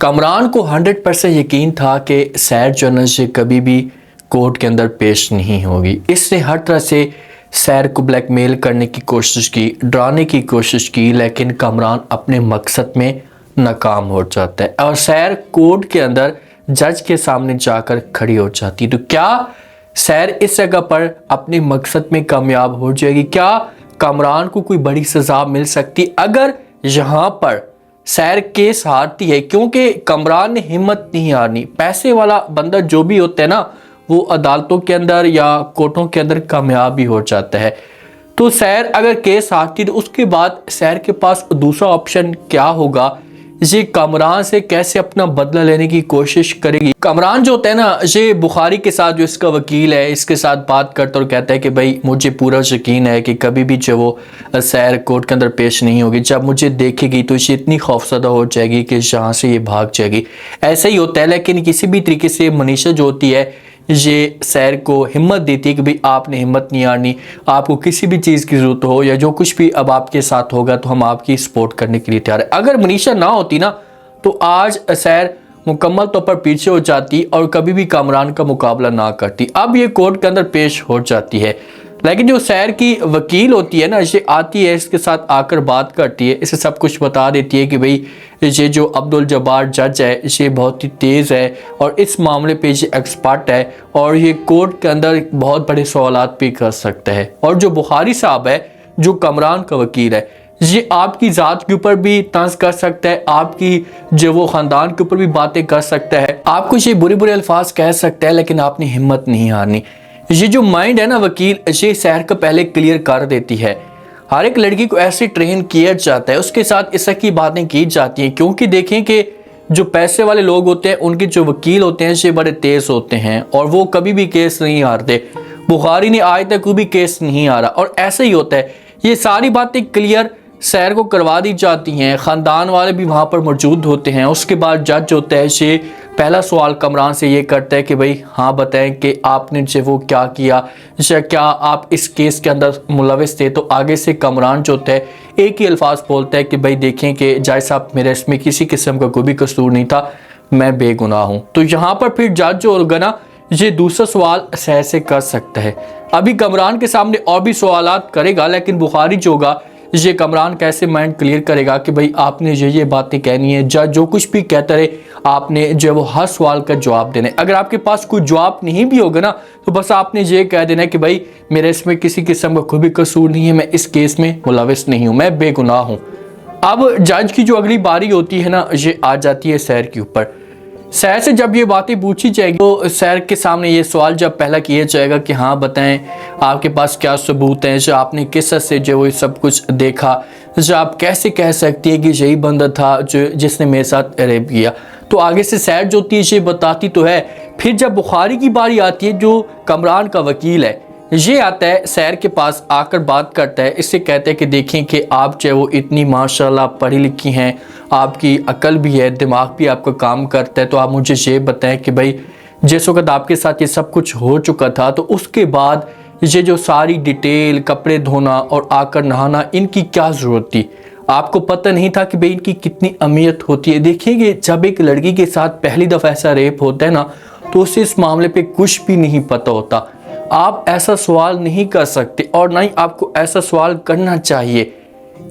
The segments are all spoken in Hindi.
कमरान को 100% यकीन था कि सैर जो है से कभी भी कोर्ट के अंदर पेश नहीं होगी। इसने हर तरह से सैर को ब्लैकमेल करने की कोशिश की, डराने की कोशिश की, लेकिन कमरान अपने मकसद में नाकाम हो जाता है और सैर कोर्ट के अंदर जज के सामने जाकर खड़ी हो जाती है। तो क्या सैर इस जगह पर अपने मकसद में कामयाब हो जाएगी? क्या कमरान को कोई बड़ी सज़ा मिल सकती अगर यहाँ पर सैर केस हारती है? क्योंकि कमरान ने हिम्मत नहीं हारनी। पैसे वाला बंदा जो भी होता है ना, वो अदालतों के अंदर या कोर्टों के अंदर कामयाब भी हो जाता है। तो सैर अगर केस हारती तो उसके बाद सैर के पास दूसरा ऑप्शन क्या होगा? ये कमरान से कैसे अपना बदला लेने की कोशिश करेगी? कमरान जो होता है ना, ये बुखारी के साथ जो इसका वकील है, इसके साथ बात करता और कहता है कि भाई मुझे पूरा यकीन है कि कभी भी जो वो सैर कोर्ट के अंदर पेश नहीं होगी। जब मुझे देखेगी तो इसे इतनी खौफजदा हो जाएगी कि यहाँ से ये भाग जाएगी। ऐसा ही होता है, लेकिन किसी भी तरीके से मनीषा जो होती है ये सैर को हिम्मत देती है कि भाई आपने हिम्मत नहीं हारनी, आपको किसी भी चीज़ की ज़रूरत हो या जो कुछ भी अब आपके साथ होगा तो हम आपकी सपोर्ट करने के लिए तैयार है। अगर मनीषा ना होती ना तो आज सैर मुकम्मल तौर पर पीछे हो जाती और कभी भी कमरान का मुकाबला ना करती। अब ये कोर्ट के अंदर पेश हो जाती है, लेकिन जो सैर की वकील होती है ना, ये आती है, इसके साथ आकर बात करती है, इसे सब कुछ बता देती है कि भाई ये जो अब्दुल जब्बार जज है ये बहुत ही तेज़ है और इस मामले पे ये एक्सपर्ट है और ये कोर्ट के अंदर बहुत बड़े सवालात भी कर सकता है। और जो बुखारी साहब है, जो कमरान का वकील है, ये आपकी ज़ात के ऊपर भी तंज कर सकता है, आपकी जो वो ख़ानदान के ऊपर भी बातें कर सकता है, आपको ये बुरे बुरे अल्फाज कह सकता है, लेकिन आपने हिम्मत नहीं हारनी। ये जो माइंड है ना वकील, ये सैर को पहले क्लियर कर देती है। हर एक लड़की को ऐसे ट्रेन किया जाता है, उसके साथ इस की बातें की जाती हैं, क्योंकि देखें कि जो पैसे वाले लोग होते हैं उनके जो वकील होते हैं ये बड़े तेज़ होते हैं और वो कभी भी केस नहीं हारते। बुखारी ने आज तक कोई भी केस नहीं हारा और ऐसा ही होता है। ये सारी बातें क्लियर सैर को करवा दी जाती हैं, ख़ानदान वाले भी वहाँ पर मौजूद होते हैं। उसके बाद जज होता है, ये पहला सवाल कमरान से ये करता है कि भाई हाँ बताएं कि आपने जो वो क्या किया, क्या आप इस केस के अंदर मुलविस थे? तो आगे से कमरान जो होता है एक ही अल्फाज बोलता है कि भाई देखें कि जज साहब मेरे इसमें किसी किस्म का कोई भी कसूर नहीं था, मैं बेगुनाह हूँ। तो यहाँ पर फिर जज जो होगा ना, ये दूसरा सवाल सैर से कर सकता है। अभी कमरान के सामने और भी सवालात करेगा, लेकिन बुखारी जो होगा ये कमरान कैसे माइंड क्लियर करेगा कि भाई आपने ये बातें कहनी है, जज जो कुछ भी कहता रहे आपने जो वो हर सवाल का जवाब देना है। अगर आपके पास कोई जवाब नहीं भी होगा ना तो बस आपने ये कह देना है कि भाई मेरे इसमें किसी किस्म का कोई भी कसूर नहीं है, मैं इस केस में मुलविस नहीं हूँ, मैं बेगुनाह हूँ। अब जज की जो अगली बारी होती है ना, ये आ जाती है सैर के ऊपर। सैर से जब ये बातें पूछी जाएगी तो सैर के सामने ये सवाल जब पहला किया जाएगा कि हाँ बताएं आपके पास क्या सबूत हैं, जो आपने किस से जो वो सब कुछ देखा, जो आप कैसे कह सकती है कि यही बंदा था जो जिसने मेरे साथ रेप किया? तो आगे से सैर जो होती है ये बताती तो है। फिर जब बुखारी की बारी आती है, जो कमरान का वकील है, ये आता है सैर के पास, आकर बात करता है, इससे कहते हैं कि देखें कि आप जो वो इतनी माशाल्लाह पढ़ी लिखी हैं, आपकी अकल भी है, दिमाग भी आपका काम करता है, तो आप मुझे ये बताएं कि भाई जिस वक्त आपके साथ ये सब कुछ हो चुका था तो उसके बाद ये जो सारी डिटेल, कपड़े धोना और आकर नहाना, इनकी क्या ज़रूरत थी? आपको पता नहीं था कि भाई इनकी कितनी अहमियत होती है? देखिए जब एक लड़की के साथ पहली दफ़ा ऐसा रेप होता है ना तो उसे इस मामले पे कुछ भी नहीं पता होता। आप ऐसा सवाल नहीं कर सकते और ना ही आपको ऐसा सवाल करना चाहिए।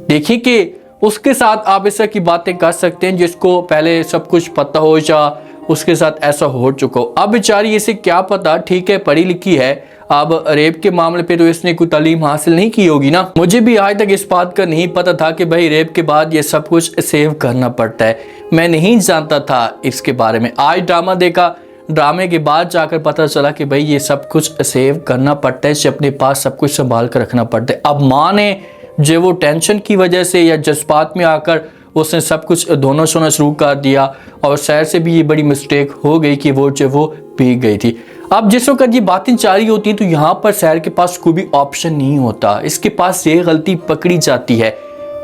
देखिए कि उसके साथ आप इस तरह की बातें कर सकते हैं जिसको पहले सब कुछ पता हो या उसके साथ ऐसा हो चुका हो। अब बेचारी इसे क्या पता, ठीक है पढ़ी लिखी है, अब रेप के मामले पे तो इसने कोई तालीम हासिल नहीं की होगी ना। मुझे भी आज तक इस बात का नहीं पता था कि भाई रेप के बाद ये सब कुछ सेव करना पड़ता है, मैं नहीं जानता था इसके बारे में। आज ड्रामा देखा, ड्रामे के बाद जाकर पता चला कि भाई ये सब कुछ सेव करना पड़ता है, अपने पास सब कुछ संभाल कर रखना पड़ता है। अब माँ ने जो वो टेंशन की वजह से या जज्बात में आकर उसने सब कुछ धोना शोना शुरू कर दिया और सैर से भी ये बड़ी मिस्टेक हो गई कि वो जो वो पी गई थी। अब जिस वक्त ये बातें जारी होती हैं तो यहाँ पर सैर के पास कोई भी ऑप्शन नहीं होता, इसके पास ये गलती पकड़ी जाती है।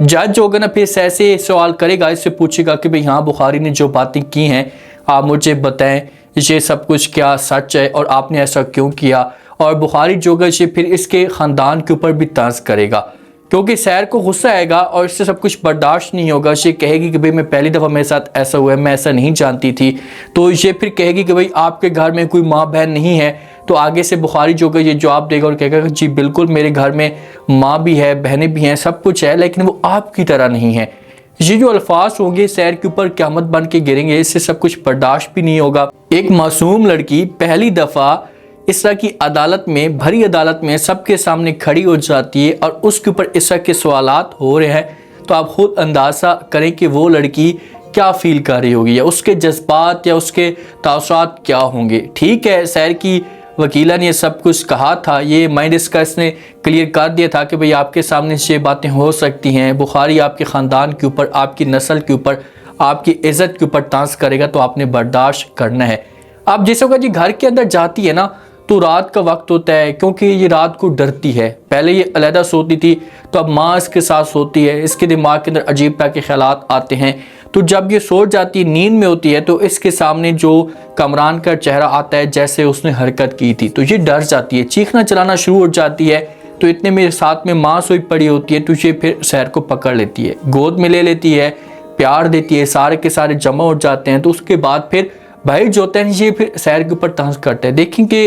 जज होगा ना फिर सैर से सवाल करेगा, इससे पूछेगा कि भाई हाँ बुखारी ने जो बातें की हैं आप मुझे बताएं, ये सब कुछ क्या सच है और आपने ऐसा क्यों किया? और बुखारी जो है फिर इसके ख़ानदान के ऊपर भी तंज करेगा क्योंकि सैर को गुस्सा आएगा और इससे सब कुछ बर्दाश्त नहीं होगा। ये कहेगी कि भाई मैं पहली दफ़ा मेरे साथ ऐसा हुआ है, मैं ऐसा नहीं जानती थी। तो ये फिर कहेगी कि भाई आपके घर में कोई माँ बहन नहीं है। तो आगे से बुखारी जो ये जवाब देगा और कहेगा जी बिल्कुल मेरे घर में माँ भी है, बहनें भी हैं, सब कुछ है, लेकिन वो आपकी तरह नहीं है। ये जो अल्फाज होंगे सैर के ऊपर क़यामत बन के गिरेंगे, इससे सब कुछ बर्दाश्त भी नहीं होगा। एक मासूम लड़की पहली दफ़ा इस तरह की अदालत में, भरी अदालत में सबके सामने खड़ी हो जाती है और उसके ऊपर इस तरह के सवालात हो रहे हैं, तो आप खुद अंदाज़ा करें कि वो लड़की क्या फील कर रही होगी, या उसके जज्बात या उसके तासुरात क्या होंगे। ठीक है, सैर की वकीला ने ये सब कुछ कहा था, ये माइंड डिस्कस ने क्लियर कर दिया था कि भाई आपके सामने ये बातें हो सकती हैं। बुखारी आपके ख़ानदान के ऊपर, आपकी नस्ल के ऊपर, आपकी इज़्ज़त के ऊपर तांस करेगा, तो आपने बर्दाश्त करना है। आप जिस वक्त जी घर के अंदर जाती है ना, तो रात का वक्त होता है, क्योंकि ये रात को डरती है। पहले ये अलहदा सोती थी, तो अब माँ इसके साथ सोती है, इसके दिमाग के अंदर अजीब तरह के ख्यालात आते हैं। तो जब ये सो जाती है, नींद में होती है, तो इसके सामने जो कमरान का चेहरा आता है जैसे उसने हरकत की थी, तो ये डर जाती है, चीखना चलाना शुरू हो जाती है। तो इतने में साथ में माँ सोई पड़ी होती है, तो ये फिर सैर को पकड़ लेती है, गोद में ले लेती है, प्यार देती है, सारे के सारे जमा हो जाते हैं। तो उसके बाद फिर भाई जो होता है ये फिर सैर के ऊपर तंज करते हैं। देखेंगे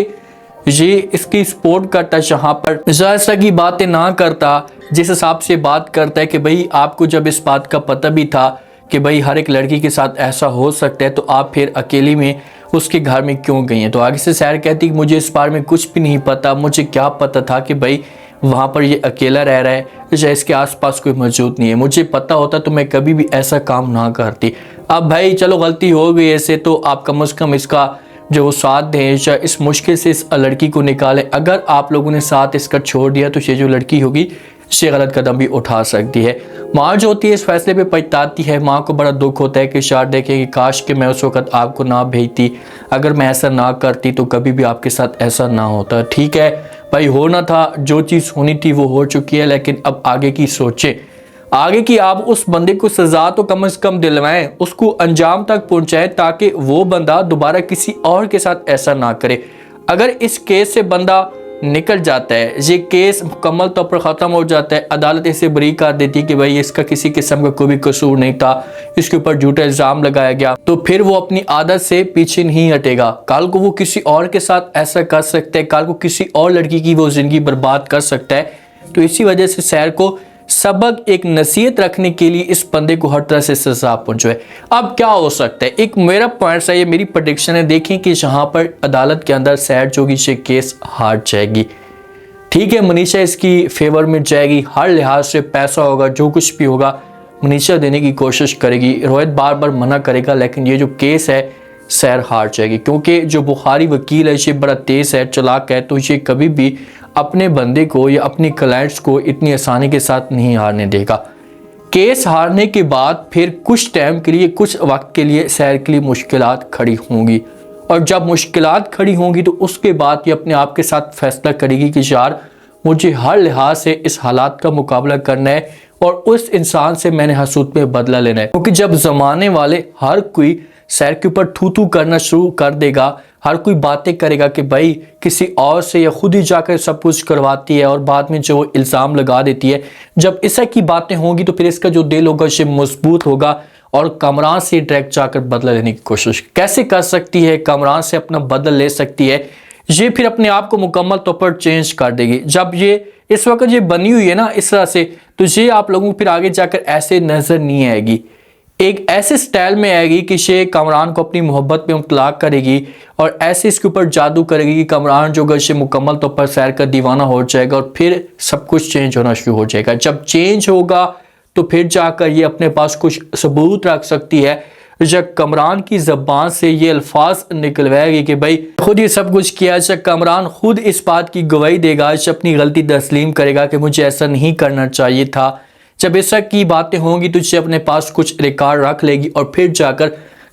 ये इसकी सपोर्ट करता है, जहाँ पर ऐसा की बातें ना करता, जिस हिसाब से बात करता है कि भाई आपको जब इस बात का पता भी था कि भाई हर एक लड़की के साथ ऐसा हो सकता है, तो आप फिर अकेली में उसके घर में क्यों गई हैं। तो आगे से सैर कहती कि मुझे इस बारे में कुछ भी नहीं पता, मुझे क्या पता था कि भाई वहाँ पर ये अकेला रह रहा है, या इसके आसपास कोई मौजूद नहीं है, मुझे पता होता तो मैं कभी भी ऐसा काम ना करती। अब भाई चलो गलती हो गई ऐसे, तो आप कम से कम इसका जो साथ दें, या इस मुश्किल से इस लड़की को निकालें। अगर आप लोगों ने साथ इसका छोड़ दिया, तो ये जो लड़की होगी ये गलत कदम भी उठा सकती है। माँ जो होती है इस फैसले पे पछताती है। माँ को बड़ा दुख होता है कि शायद देखे कि काश कि मैं उस वक्त आपको ना भेजती, अगर मैं ऐसा ना करती तो कभी भी आपके साथ ऐसा ना होता। ठीक है भाई, होना था, जो चीज़ होनी थी वो हो चुकी है, लेकिन अब आगे की सोचें, आगे की आप उस बंदे को सज़ा तो कम से कम दिलवाएं, उसको अंजाम तक पहुंचाएं, ताकि वो बंदा दोबारा किसी और के साथ ऐसा ना करे। अगर इस केस से बंदा निकल जाता है, ये केस मुकम्मल तौर पर ख़त्म हो जाता है, अदालत इसे बरी कर देती है कि भाई इसका किसी किस्म का कोई भी कसूर नहीं था, इसके ऊपर झूठा इल्ज़ाम लगाया गया, तो फिर वो अपनी आदत से पीछे नहीं हटेगा। कल को वो किसी और के साथ ऐसा कर सकता है, कल को किसी और लड़की की वो ज़िंदगी बर्बाद कर सकता है। तो इसी वजह से सैर को सबक, एक नसीहत रखने के लिए इस बंदे को हर तरह से सजा पहुंचवाए। अब क्या हो सकता है, एक मेरा पॉइंट है, ये मेरी प्रेडिक्शन है। देखें कि जहां पर अदालत के अंदर सैर जो की ये केस हार जाएगी। ठीक है, मनीषा इसकी फेवर में जाएगी, हर लिहाज से पैसा होगा, जो कुछ भी होगा मनीषा देने की कोशिश करेगी, रोहित बार बार मना करेगा, लेकिन ये जो केस है सैर हार जाएगी। क्योंकि जो बुखारी वकील है ये बड़ा तेज है, चालाक है, तो ये कभी भी अपने बंदे को या अपने क्लाइंट्स को इतनी आसानी के साथ नहीं हारने देगा। केस हारने के बाद फिर कुछ टाइम के लिए, कुछ वक्त के लिए सैर के लिए मुश्किलात खड़ी होंगी, और जब मुश्किलात खड़ी होंगी तो उसके बाद ये अपने आप के साथ फैसला करेगी कि यार मुझे हर लिहाज से इस हालात का मुकाबला करना है और उस इंसान से मैंने हसूद में बदला लेना है। क्योंकि जब ज़माने वाले हर कोई सैर के ऊपर थू थू करना शुरू कर देगा, हर कोई बातें करेगा कि भाई किसी और से या खुद ही जाकर सब कुछ करवाती है, और बाद में जो इल्ज़ाम लगा देती है, जब इस की बातें होंगी तो फिर इसका जो दिल होगा ये मजबूत होगा और कामरान से डायरेक्ट जाकर बदला लेने की कोशिश कैसे कर सकती है, कामरान से अपना बदला ले सकती है। ये फिर अपने आप को मुकम्मल तौर पर चेंज कर देगी। जब ये इस वक्त ये बनी हुई है ना इस तरह से, तो ये आप लोगों को फिर आगे जाकर ऐसे नजर नहीं आएगी, एक ऐसे स्टाइल में आएगी कि ये कामरान को अपनी मोहब्बत में मुबतला करेगी और ऐसे इसके ऊपर जादू करेगी कि कामरान जो है मुकम्मल तौर पर सैर का दीवाना हो जाएगा, और फिर सब कुछ चेंज होना शुरू हो जाएगा। जब चेंज होगा तो फिर जाकर ये अपने पास कुछ सबूत रख सकती है, जब कामरान की ज़बान से ये अल्फाज निकलवाएगी कि भाई खुद ये सब कुछ किया। जब कामरान खुद इस बात की गवाही देगा, अपनी गलती तस्लीम करेगा कि मुझे ऐसा नहीं करना चाहिए था, जब ऐसा की बातें होंगी तो इसे अपने पास कुछ रिकॉर्ड रख लेगी और फिर जाकर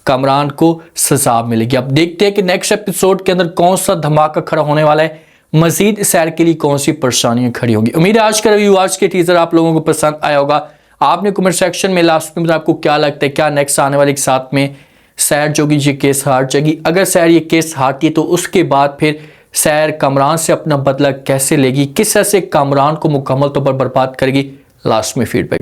कामरान को सजा मिलेगी। अब देखते हैं कि नेक्स्ट एपिसोड के अंदर कौन सा धमाका खड़ा होने वाला है, मजीद सैर के लिए कौन सी परेशानियां खड़ी होंगी। उम्मीद है आज का रिव्यू, आज के टीजर आप लोगों को पसंद आया होगा। आपने कमेंट सेक्शन में लास्ट में आपको क्या लगता है, क्या नेक्स्ट आने वाले के साथ में सैर जो कि ये केस हार जाएगी। अगर सैर ये केस हारती है तो उसके बाद फिर सैर कामरान से अपना बदला कैसे लेगी, किस तरह से कामरान को मुकम्मल तौर पर बर्बाद करेगी, लास्ट में फीडबैक।